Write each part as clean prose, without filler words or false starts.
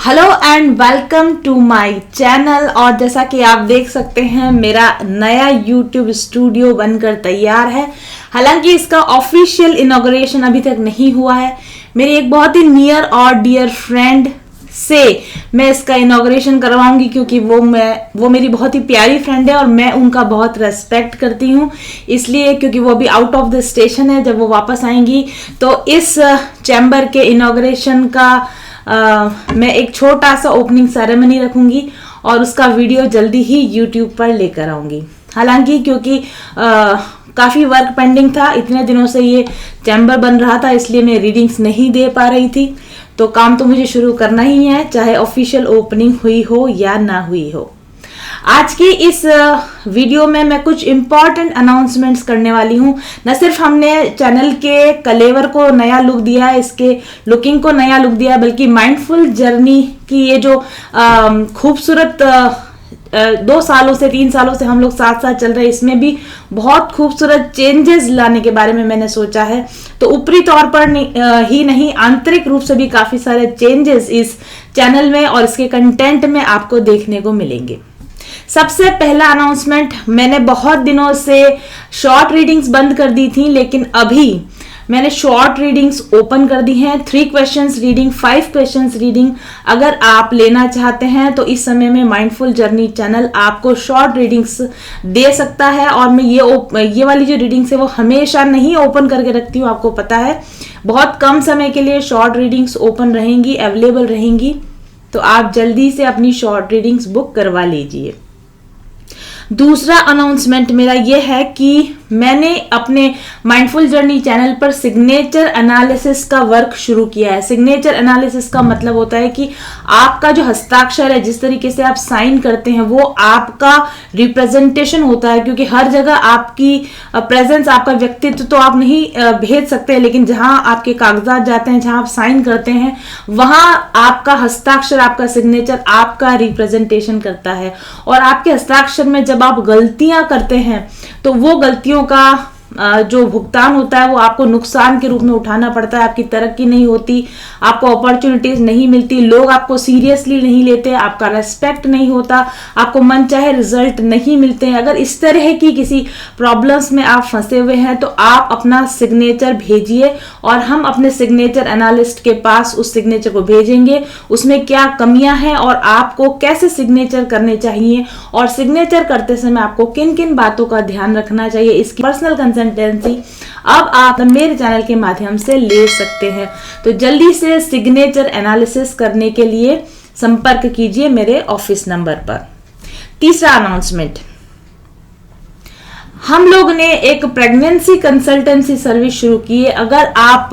Hello and welcome to my channel. और जैसा कि आप देख सकते हैं मेरा नया YouTube स्टूडियो बनकर तैयार है। हालांकि इसका ऑफिशियल इनॉग्रेशन अभी तक नहीं हुआ है। मेरी एक बहुत ही नियर और डियर फ्रेंड से मैं इसका इनॉग्रेशन करवाऊंगी, क्योंकि वो मेरी बहुत ही प्यारी फ्रेंड है और मैं उनका बहुत रेस्पेक्ट करती हूँ। इसलिए क्योंकि वो अभी आउट ऑफ द स्टेशन है, जब वो वापस आएंगी तो इस चैम्बर के इनॉग्रेशन का मैं एक छोटा सा ओपनिंग सेरेमनी रखूंगी और उसका वीडियो जल्दी ही यूट्यूब पर लेकर आऊंगी। हालांकि क्योंकि काफ़ी वर्क पेंडिंग था, इतने दिनों से ये चैम्बर बन रहा था, इसलिए मैं रीडिंग्स नहीं दे पा रही थी। तो काम तो मुझे शुरू करना ही है, चाहे ऑफिशियल ओपनिंग हुई हो या ना हुई हो। आज की इस वीडियो में मैं कुछ इम्पॉर्टेंट अनाउंसमेंट्स करने वाली हूँ। न सिर्फ हमने चैनल के कलेवर को नया लुक दिया है, इसके लुकिंग को नया लुक दिया है, बल्कि माइंडफुल जर्नी की ये जो खूबसूरत 2 सालों से 3 सालों से हम लोग साथ साथ चल रहे हैं, इसमें भी बहुत खूबसूरत चेंजेस लाने के बारे में मैंने सोचा है। तो ऊपरी तौर पर ही नहीं, आंतरिक रूप से भी काफी सारे चेंजेस इस चैनल में और इसके कंटेंट में आपको देखने को मिलेंगे। सबसे पहला अनाउंसमेंट, मैंने बहुत दिनों से शॉर्ट रीडिंग्स बंद कर दी थी, लेकिन अभी मैंने शॉर्ट रीडिंग्स ओपन कर दी हैं। 3 क्वेश्चंस रीडिंग, 5 क्वेश्चंस रीडिंग अगर आप लेना चाहते हैं तो इस समय में माइंडफुल जर्नी चैनल आपको शॉर्ट रीडिंग्स दे सकता है। और मैं ये वाली जो रीडिंग्स है वो हमेशा नहीं ओपन करके रखती हूँ, आपको पता है। बहुत कम समय के लिए शॉर्ट रीडिंग्स ओपन रहेंगी, अवेलेबल रहेंगी, तो आप जल्दी से अपनी शॉर्ट रीडिंग्स बुक करवा लीजिए। दूसरा अनाउंसमेंट मेरा यह है कि मैंने अपने माइंडफुल जर्नी चैनल पर सिग्नेचर एनालिसिस का वर्क शुरू किया है। सिग्नेचर एनालिसिस का मतलब होता है कि आपका जो हस्ताक्षर है, जिस तरीके से आप साइन करते हैं, वो आपका रिप्रेजेंटेशन होता है। क्योंकि हर जगह आपकी प्रेजेंस, आपका व्यक्तित्व तो आप नहीं भेज सकते, लेकिन जहां आपके कागजात जाते हैं, जहां आप साइन करते हैं, वहां आपका हस्ताक्षर, आपका सिग्नेचर आपका रिप्रेजेंटेशन करता है। और आपके हस्ताक्षर में जब आप गलतियां करते हैं तो वो गलतियों का जो भुगतान होता है वो आपको नुकसान के रूप में उठाना पड़ता है। आपकी तरक्की नहीं होती, आपको अपॉर्चुनिटीज नहीं मिलती, लोग आपको सीरियसली नहीं लेते, आपका रेस्पेक्ट नहीं होता, आपको मनचाहे रिजल्ट नहीं मिलते हैं। अगर इस तरह की किसी प्रॉब्लम्स में आप फंसे हुए हैं तो आप अपना सिग्नेचर भेजिए और हम अपने सिग्नेचर एनालिस्ट के पास उस सिग्नेचर को भेजेंगे, उसमें क्या कमियां हैं और आपको कैसे सिग्नेचर करने चाहिए और सिग्नेचर करते समय आपको किन किन बातों का ध्यान रखना चाहिए, इसकी पर्सनल कंसल्टेंसी अब आप मेरे चैनल के माध्यम से ले सकते हैं। तो जल्दी से सिग्नेचर एनालिसिस करने के लिए संपर्क कीजिए मेरे ऑफिस नंबर पर। तीसरा अनाउंसमेंट, हम लोग ने एक प्रेगनेंसी कंसल्टेंसी सर्विस शुरू की है। अगर आप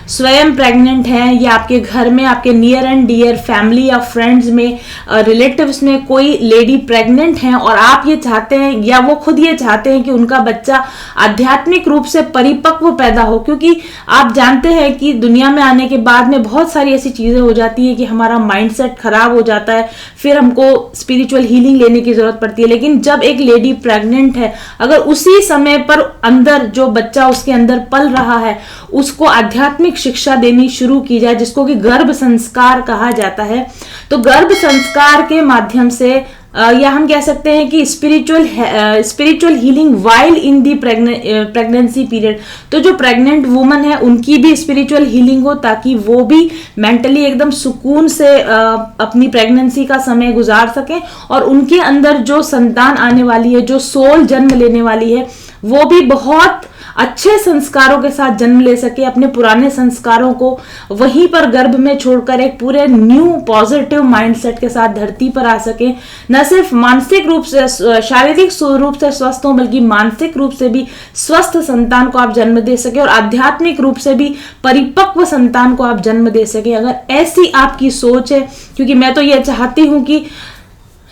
स्वयं प्रेग्नेंट हैं या आपके घर में, आपके नियर एंड डियर फैमिली या फ्रेंड्स में, रिलेटिव्स में कोई लेडी प्रेग्नेंट हैं और आप ये चाहते हैं या वो खुद ये चाहते हैं कि उनका बच्चा आध्यात्मिक रूप से परिपक्व पैदा हो, क्योंकि आप जानते हैं कि दुनिया में आने के बाद में बहुत सारी ऐसी चीजें हो जाती है कि हमारा माइंडसेट खराब हो जाता है, फिर हमको स्पिरिचुअल हीलिंग लेने की जरूरत पड़ती है। लेकिन जब एक लेडी प्रेग्नेंट है, अगर उसी समय पर अंदर जो बच्चा उसके अंदर पल रहा है उसको आध्यात्मिक शिक्षा देनी शुरू की जाए, जिसको कि गर्भ संस्कार कहा जाता है, तो गर्भ संस्कार के माध्यम से या हम कह सकते हैं कि spiritual healing while in the pregnancy period, तो जो प्रेग्नेंट वुमन है उनकी भी स्पिरिचुअल हीलिंग हो, ताकि वो भी मेंटली एकदम सुकून से अपनी प्रेगनेंसी का समय गुजार सकें और उनके अंदर जो संतान आने वाली है, जो सोल जन्म लेने वाली है, वो भी बहुत अच्छे संस्कारों के साथ जन्म ले सके, अपने पुराने संस्कारों को वहीं पर गर्भ में छोड़कर एक पूरे न्यू पॉजिटिव माइंडसेट के साथ धरती पर आ सके। न सिर्फ मानसिक रूप से, शारीरिक रूप से स्वस्थ हो, बल्कि मानसिक रूप से भी स्वस्थ संतान को आप जन्म दे सके और आध्यात्मिक रूप से भी परिपक्व संतान को आप जन्म दे सके। अगर ऐसी आपकी सोच है, क्योंकि मैं तो ये चाहती हूं कि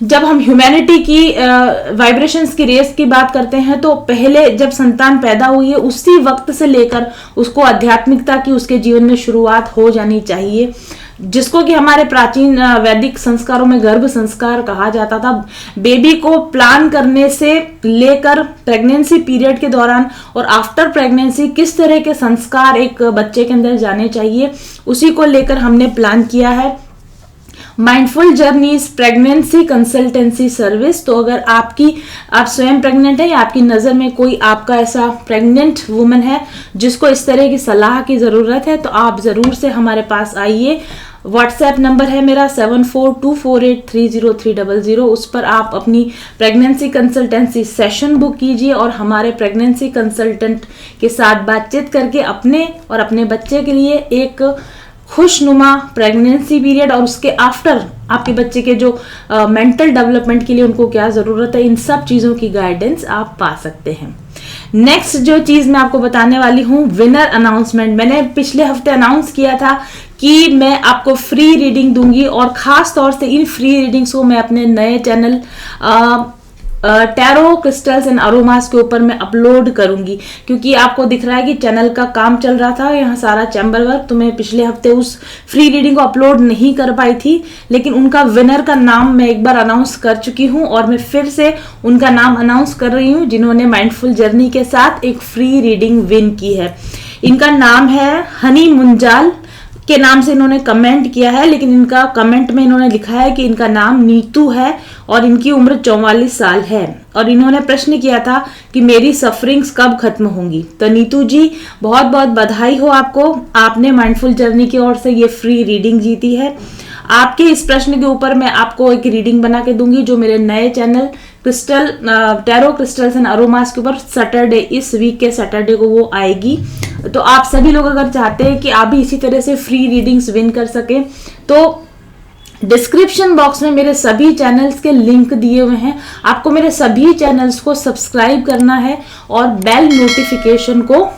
जब हम ह्यूमैनिटी की वाइब्रेशंस की रेस की बात करते हैं तो पहले जब संतान पैदा हुई है उसी वक्त से लेकर उसको आध्यात्मिकता की उसके जीवन में शुरुआत हो जानी चाहिए, जिसको कि हमारे प्राचीन वैदिक संस्कारों में गर्भ संस्कार कहा जाता था। बेबी को प्लान करने से लेकर प्रेगनेंसी पीरियड के दौरान और आफ्टर प्रेगनेंसी किस तरह के संस्कार एक बच्चे के अंदर जाने चाहिए, उसी को लेकर हमने प्लान किया है। Mindful journeys pregnancy consultancy service. तो अगर आप स्वयं प्रेग्नेंट है या आपकी नज़र में कोई आपका ऐसा प्रेग्नेंट वुमन है जिसको इस तरह की सलाह की ज़रूरत है, तो आप ज़रूर से हमारे पास आइए। व्हाट्सएप नंबर है मेरा 7424830300। उस पर आप अपनी प्रेगनेंसी कंसल्टेंसी सेशन बुक कीजिए और हमारे प्रेगनेंसी कंसल्टेंट के साथ बातचीत करके अपने और अपने बच्चे के लिए एक खुशनुमा प्रेगनेंसी पीरियड और उसके आफ्टर आपके बच्चे के जो मेंटल डेवलपमेंट के लिए उनको क्या ज़रूरत है, इन सब चीज़ों की गाइडेंस आप पा सकते हैं। नेक्स्ट जो चीज़ मैं आपको बताने वाली हूँ, विनर अनाउंसमेंट। मैंने पिछले हफ्ते अनाउंस किया था कि मैं आपको फ्री रीडिंग दूंगी और ख़ास तौर से इन फ्री रीडिंग्स को मैं अपने नए channel tarot crystals and aromas के ऊपर मैं अपलोड करूंगी, क्योंकि आपको दिख रहा है कि चैनल का काम चल रहा था यहाँ सारा चैम्बर वर्क, तो मैं पिछले हफ्ते उस फ्री रीडिंग को अपलोड नहीं कर पाई थी। लेकिन उनका विनर का नाम मैं एक बार अनाउंस कर चुकी हूँ और मैं फिर से उनका नाम अनाउंस कर रही हूँ जिन्होंने माइंडफुल जर्नी के साथ एक फ्री रीडिंग विन की है। इनका नाम है हनी मुंजाल के नाम से इन्होंने कमेंट किया है, लेकिन इनका कमेंट में इन्होंने लिखा है कि इनका नाम नीतू है और इनकी उम्र 44 साल है और इन्होंने प्रश्न किया था कि मेरी सफरिंग्स कब खत्म होंगी। तो नीतू जी, बहुत बहुत बधाई हो आपको, आपने माइंडफुल जर्नी की ओर से ये फ्री रीडिंग जीती है। आपके इस प्रश्न के ऊपर मैं आपको एक रीडिंग बना के दूंगी जो मेरे नए channel tarot crystals and aromas के ऊपर सैटरडे, इस वीक के सैटरडे को वो आएगी। तो आप सभी लोग अगर चाहते हैं कि आप भी इसी तरह से फ्री रीडिंग्स विन कर सकें, तो डिस्क्रिप्शन बॉक्स में मेरे सभी चैनल्स के लिंक दिए हुए हैं। आपको मेरे सभी चैनल्स को सब्सक्राइब करना है और बेल नोटिफिकेशन को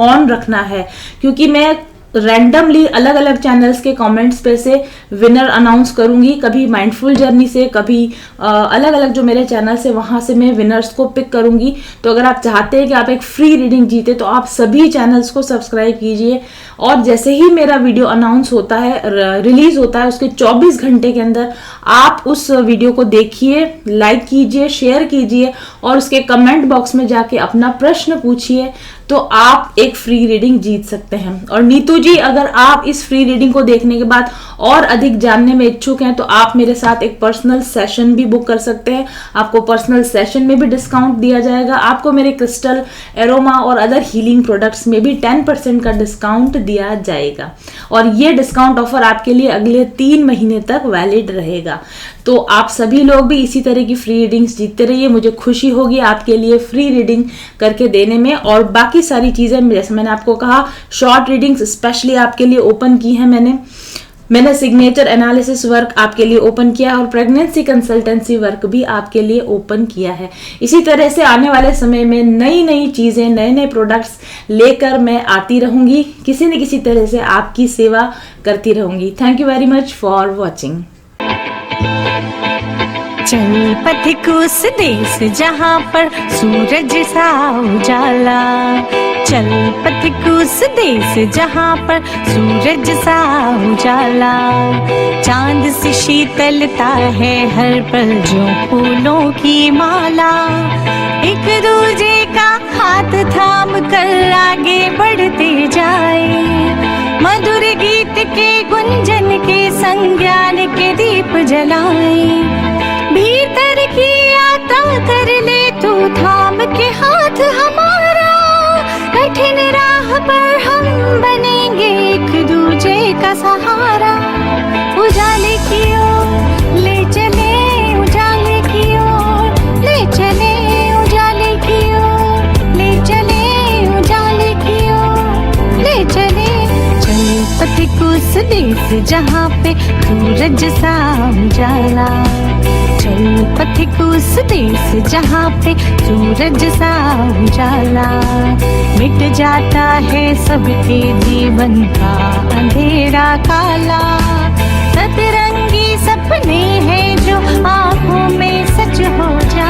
ऑन रखना है, क्योंकि मैं रैंडमली अलग अलग चैनल्स के कमेंट्स पे से विनर अनाउंस करूंगी। कभी माइंडफुल जर्नी से, कभी अलग अलग जो मेरे चैनल्स है वहां से मैं विनर्स को पिक करूंगी। तो अगर आप चाहते हैं कि आप एक फ्री रीडिंग जीते तो आप सभी चैनल्स को सब्सक्राइब कीजिए और जैसे ही मेरा वीडियो अनाउंस होता है, रिलीज होता है, उसके 24 घंटे के अंदर आप उस वीडियो को देखिए, लाइक कीजिए, शेयर कीजिए और उसके कमेंट बॉक्स में जाके अपना प्रश्न पूछिए, तो आप एक फ्री रीडिंग जीत सकते हैं। और नीतू जी, अगर आप इस फ्री रीडिंग को देखने के बाद और अधिक जानने में इच्छुक हैं तो आप मेरे साथ एक पर्सनल सेशन भी बुक कर सकते हैं। आपको पर्सनल सेशन में भी डिस्काउंट दिया जाएगा, आपको मेरे क्रिस्टल, एरोमा और अदर हीलिंग प्रोडक्ट्स में भी 10% का डिस्काउंट दिया जाएगा और ये डिस्काउंट ऑफर आपके लिए अगले 3 महीने तक वैलिड रहेगा। तो आप सभी लोग भी इसी तरह की फ्री रीडिंग्स जीतते रहिए, मुझे खुशी होगी आपके लिए फ्री रीडिंग करके देने में। और बाकी सारी चीजें जैसे मैंने आपको कहा, शॉर्ट रीडिंग्स स्पेशली आपके लिए ओपन की है मैंने सिग्नेचर एनालिसिस वर्क आपके लिए ओपन किया और प्रेगनेंसी कंसल्टेंसी वर्क भी आपके लिए ओपन किया है। इसी तरह से आने वाले समय में नई नई चीजें, नए नए प्रोडक्ट्स लेकर मैं आती रहूंगी, किसी न किसी तरह से आपकी सेवा करती रहूंगी। Thank you very much for watching. चल पथिक उस देश जहाँ पर सूरज सा उजाला, चल पथिक उस देश जहाँ पर सूरज सा उजाला, चांद से शीतलता है हर पल जो फूलों की माला, एक दूजे का हाथ थाम कर आगे बढ़ते जाए, मधुर गीत के गुंजन के संग ज्ञान के दीप जलाए, भीतर की आता कर ले तू थाम के हाथ हमारा, कठिन राह पर हम बनेंगे एक दूजे का सहारा, उजाले की ओर ले चले, उजाले की ओर ले चले, उजाले की ओर ले चले, उजाले की ओर ले चले, चल पथिक उस देश जहाँ पे सूरज सा उजाला, चल पथिक उस देश जहाँ पे सूरज सा उजाला, मिट जाता है सबके जीवन का अंधेरा काला, सतरंगी सपने हैं जो आँखों में सच हो जाए।